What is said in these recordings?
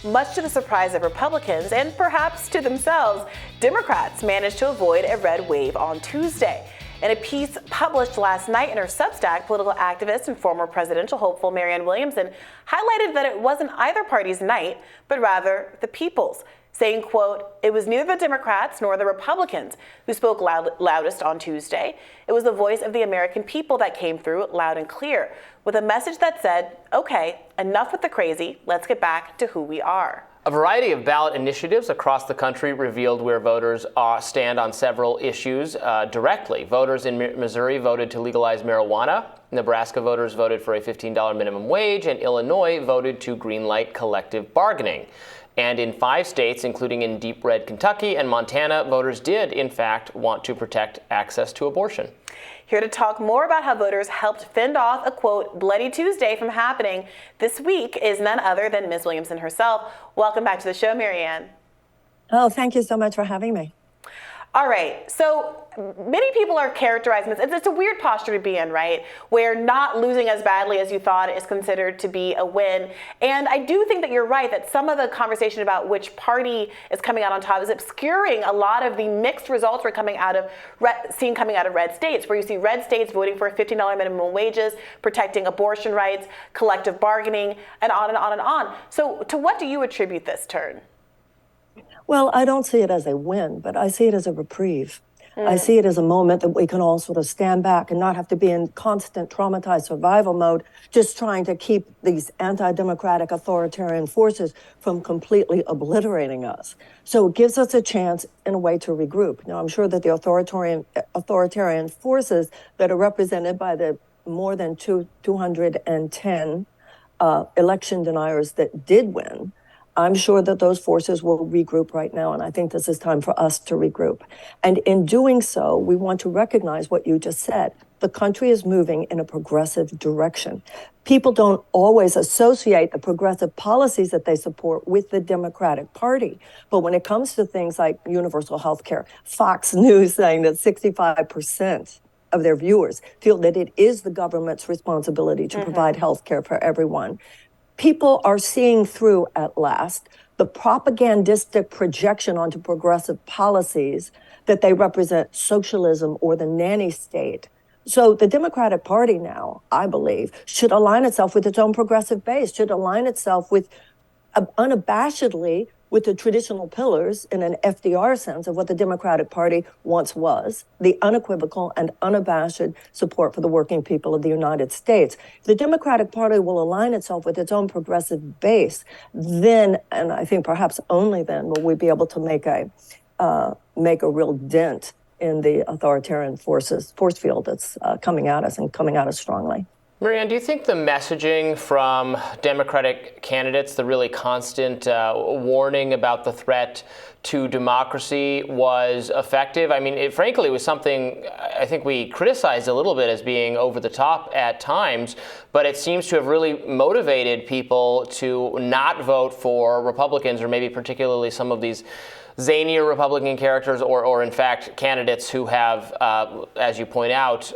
Much to the surprise of Republicans and perhaps to themselves, Democrats managed to avoid a red wave on Tuesday. In a piece published last night in her Substack, political activist and former presidential hopeful Marianne Williamson highlighted that it wasn't either party's night, but rather the people's, saying, quote, "It was neither the Democrats nor the Republicans who spoke loudest on Tuesday. It was the voice of the American people that came through loud and clear, with a message that said, okay, enough with the crazy, let's get back to who we are." A variety of ballot initiatives across the country revealed where voters stand on several issues directly. Voters in Missouri voted to legalize marijuana. Nebraska voters voted for a $15 minimum wage, and Illinois voted to greenlight collective bargaining. And in 5 states, including in deep red Kentucky and Montana, voters did, in fact, want to protect access to abortion. Here to talk more about how voters helped fend off a, quote, bloody Tuesday from happening this week is none other than Ms. Williamson herself. Welcome back to the show, Marianne. Oh, thank you so much for having me. All right, so many people are characterizing this. It's a weird posture to be in, right? Where not losing as badly as you thought is considered to be a win. And I do think that you're right that some of the conversation about which party is coming out on top is obscuring a lot of the mixed results we're coming out of seeing coming out of red states, where you see red states voting for $15 minimum wages, protecting abortion rights, collective bargaining, and on and on and on. So to what do you attribute this turn? Well, I don't see it as a win, but I see it as a reprieve. I see it as a moment that we can all sort of stand back and not have to be in constant traumatized survival mode, just trying to keep these anti-democratic authoritarian forces from completely obliterating us. So it gives us a chance, in a way, to regroup. Now, I'm sure that the authoritarian forces that are represented by the more than 210 election deniers that did win, I'm sure that those forces will regroup right now, and I think this is time for us to regroup. And in doing so, we want to recognize what you just said. The country is moving in a progressive direction. People don't always associate the progressive policies that they support with the Democratic Party. But when it comes to things like universal health care, Fox News saying that 65% of their viewers feel that it is the government's responsibility to provide health care for everyone. People are seeing through at last the propagandistic projection onto progressive policies that they represent socialism or the nanny state. So the Democratic Party now, I believe, should align itself with its own progressive base, should align itself with unabashedly with the traditional pillars in an FDR sense of what the Democratic Party once was, the unequivocal and unabashed support for the working people of the United States. If the Democratic Party will align itself with its own progressive base, then, and I think perhaps only then, will we be able to make a real dent in the authoritarian force field that's coming at us and coming at us strongly. Marianne, do you think the messaging from Democratic candidates, the really constant warning about the threat to democracy, was effective? I mean, frankly, it was something I think we criticized a little bit as being over the top at times, but it seems to have really motivated people to not vote for Republicans, or maybe particularly some of these zanier Republican characters, or in fact candidates who have, as you point out,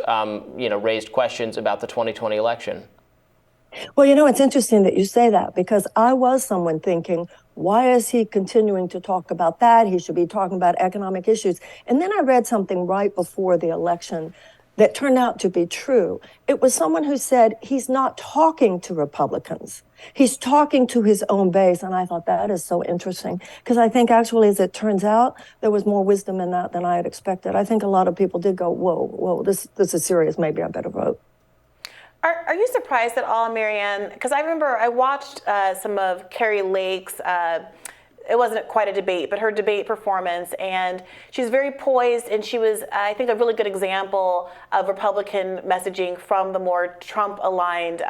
raised questions about the 2020 election. Well, it's interesting that you say that, because I was someone thinking, why is he continuing to talk about that? He should be talking about economic issues. And then I read something right before the election that turned out to be true. It was someone who said he's not talking to Republicans. He's talking to his own base. And I thought that is so interesting, because I think actually, as it turns out, there was more wisdom in that than I had expected. I think a lot of people did go, whoa, this is serious. Maybe I better vote. Are you surprised at all, Marianne? Because I remember I watched some of Carrie Lake's it wasn't quite a debate, but her debate performance, and she's very poised, and she was, I think, a really good example of Republican messaging from the more Trump-aligned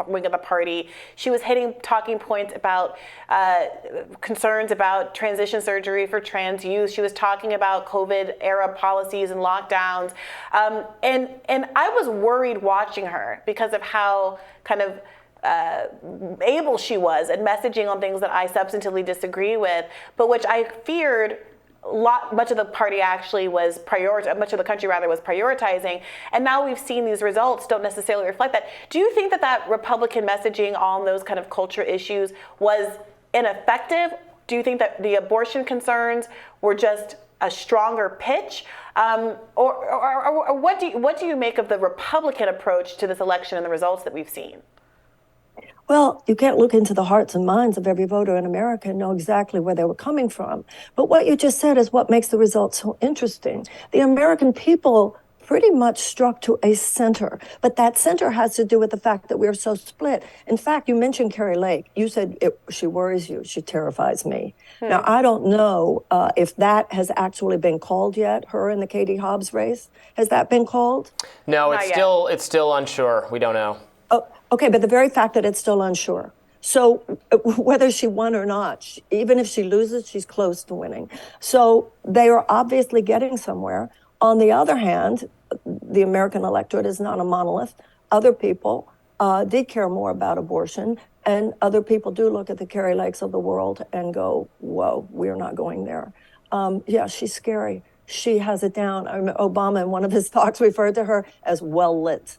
wing of the party. She was hitting talking points about concerns about transition surgery for trans youth. She was talking about COVID-era policies and lockdowns, and I was worried watching her because of how kind of able she was at messaging on things that I substantively disagree with, but which I feared much of the party actually was much of the country rather was prioritizing. And now we've seen these results don't necessarily reflect that. Do you think that Republican messaging on those kind of culture issues was ineffective? Do you think that the abortion concerns were just a stronger pitch? Or what do you make of the Republican approach to this election and the results that we've seen? Well, you can't look into the hearts and minds of every voter in America and know exactly where they were coming from. But what you just said is what makes the results so interesting. The American people pretty much struck to a center, but that center has to do with the fact that we're so split. In fact, you mentioned Carrie Lake. You said she worries you. She terrifies me. Now, I don't know if that has actually been called yet, her in the Katie Hobbs race. Has that been called? No, it's still unsure. We don't know. Oh, okay, but the very fact that it's still unsure. So whether she won or not, even if she loses, she's close to winning. So they are obviously getting somewhere. On the other hand, the American electorate is not a monolith. Other people did care more about abortion, and other people do look at the Carrie Lakes of the world and go, whoa, we're not going there. Yeah, she's scary. She has it down. I remember Obama in one of his talks referred to her as well lit.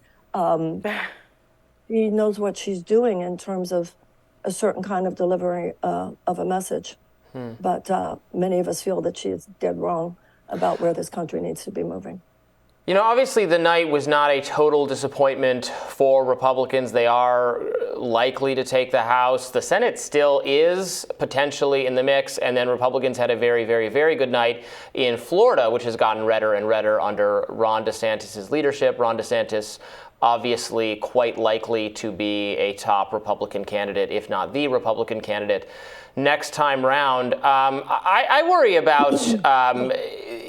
She knows what she's doing in terms of a certain kind of delivery of a message. But many of us feel that she is dead wrong about where this country needs to be moving. You know, obviously the night was not a total disappointment for Republicans. They are likely to take the House. The Senate still is potentially in the mix. And then Republicans had a very, very, very good night in Florida, which has gotten redder and redder under Ron DeSantis' leadership. Ron DeSantis obviously quite likely to be a top Republican candidate, if not the Republican candidate next time round. I worry about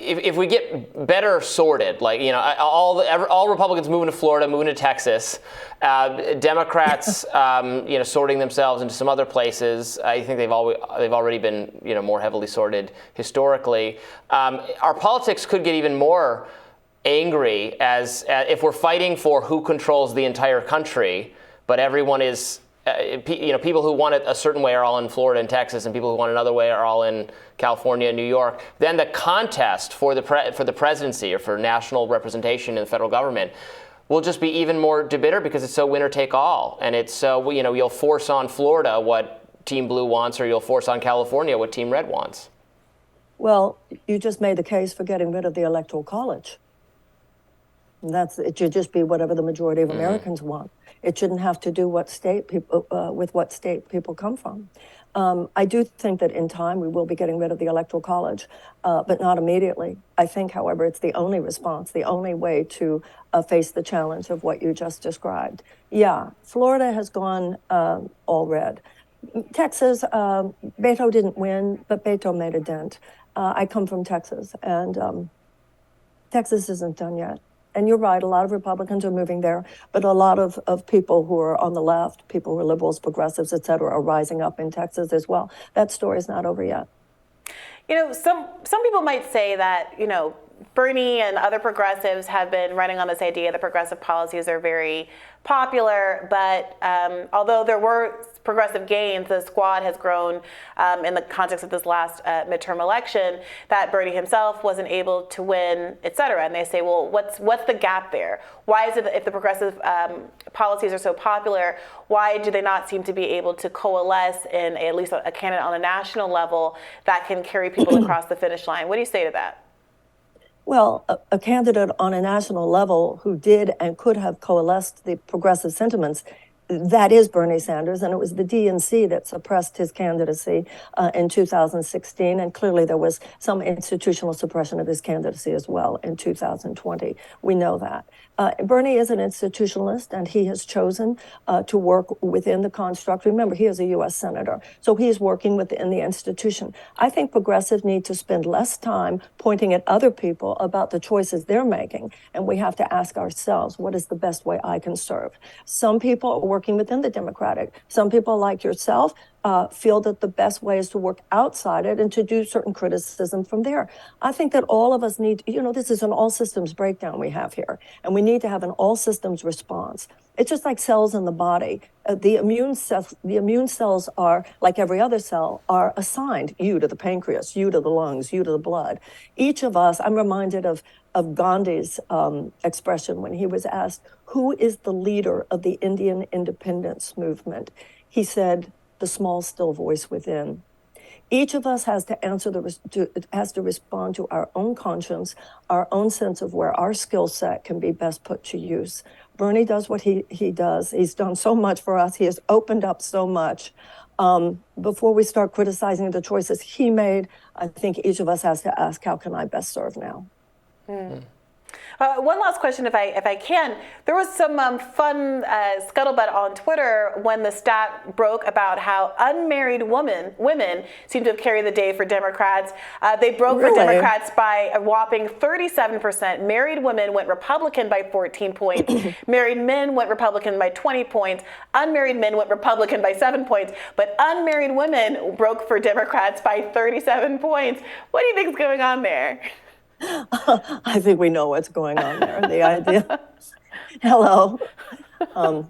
if we get better sorted, like, you know, all Republicans moving to Florida, moving to Texas, Democrats, you know, sorting themselves into some other places. I think they've already been, you know, more heavily sorted historically. Our politics could get even more angry as if we're fighting for who controls the entire country, but everyone is, you know, people who want it a certain way are all in Florida and Texas, and people who want another way are all in California and New York. Then the contest for the presidency or for national representation in the federal government will just be even more bitter because it's so winner take all, and it's so, you know, you'll force on Florida what Team Blue wants, or you'll force on California what Team Red wants. Well, you just made the case for getting rid of the Electoral College. It should just be whatever the majority of Americans want. It shouldn't have to do what state people with what state people come from. I do think that in time we will be getting rid of the Electoral College, but not immediately. I think, however, it's the only response, the only way to face the challenge of what you just described. Yeah, Florida has gone all red. Texas, Beto didn't win, but Beto made a dent. I come from Texas, and Texas isn't done yet. And you're right, a lot of Republicans are moving there, but a lot of people who are on the left, people who are liberals, progressives, et cetera, are rising up in Texas as well. That story is not over yet. You know, some people might say that, you know, Bernie and other progressives have been running on this idea that progressive policies are very popular, but although there were progressive gains, the squad has grown in the context of this last midterm election, that Bernie himself wasn't able to win, et cetera. And they say, well, what's the gap there? Why is it that if the progressive policies are so popular, why do they not seem to be able to coalesce in at least a candidate on a national level that can carry people across the finish line? What do you say to that? Well, a candidate on a national level who did and could have coalesced the progressive sentiments, that is Bernie Sanders, and it was the DNC that suppressed his candidacy in 2016, and clearly there was some institutional suppression of his candidacy as well in 2020. We know that. Bernie is an institutionalist, and he has chosen to work within the construct. Remember, he is a U.S. Senator, so he is working within the institution. I think progressives need to spend less time pointing at other people about the choices they're making, and we have to ask ourselves, what is the best way I can serve? Some people are working within the Democratic. Some people, like yourself, feel that the best way is to work outside it and to do certain criticism from there. I think that all of us need, you know, this is an all systems breakdown we have here, and we need to have an all systems response. It's just like cells in the body. The immune cells are, like every other cell, are assigned, you to the pancreas, you to the lungs, you to the blood. Each of us, I'm reminded of Gandhi's expression when he was asked, who is the leader of the Indian independence movement? He said, the small, still voice within. Each of us has to has to respond to our own conscience, our own sense of where our skill set can be best put to use. Bernie does what he does. He's done so much for us. He has opened up so much. Before we start criticizing the choices he made, I think each of us has to ask, how can I best serve now? One last question, if I can. There was some fun scuttlebutt on Twitter when the stat broke about how unmarried women seem to have carried the day for Democrats. They broke for Democrats by a whopping 37%. Married women went Republican by 14 points. Married men went Republican by 20 points. Unmarried men went Republican by 7 points. But unmarried women broke for Democrats by 37 points. What do you think is going on there? I think we know what's going on there. The idea. Hello. What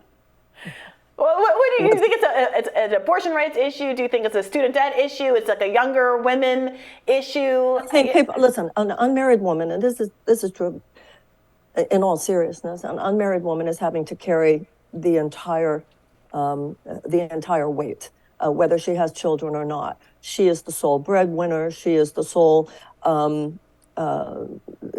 do you think? It's an abortion rights issue? Do you think it's a student debt issue? It's like a younger women issue? I think people listen. An unmarried woman, and this is true. In all seriousness, an unmarried woman is having to carry the entire weight, whether she has children or not. She is the sole breadwinner. She is the sole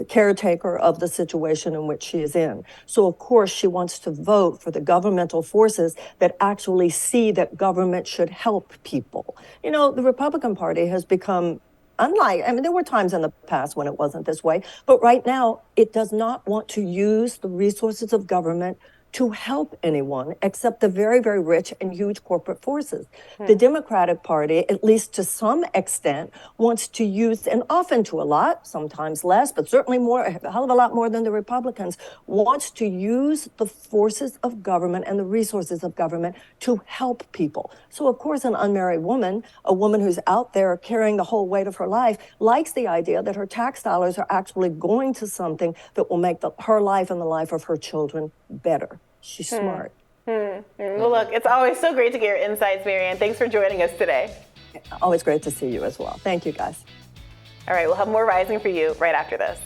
caretaker of the situation in which she is in. So, of course, she wants to vote for the governmental forces that actually see that government should help people. You know, the Republican Party has become there were times in the past when it wasn't this way, but right now it does not want to use the resources of government to help anyone except the very, very rich and huge corporate forces. The Democratic Party, at least to some extent, wants to use, and often to a lot, sometimes less, but certainly more, a hell of a lot more than the Republicans, wants to use the forces of government and the resources of government to help people. So, of course, an unmarried woman, a woman who's out there carrying the whole weight of her life, likes the idea that her tax dollars are actually going to something that will make her life and the life of her children better. She's smart. Well, look, it's always so great to get your insights, Marianne. Thanks for joining us today. Always great to see you as well. Thank you, guys. All right, we'll have more Rising for you right after this.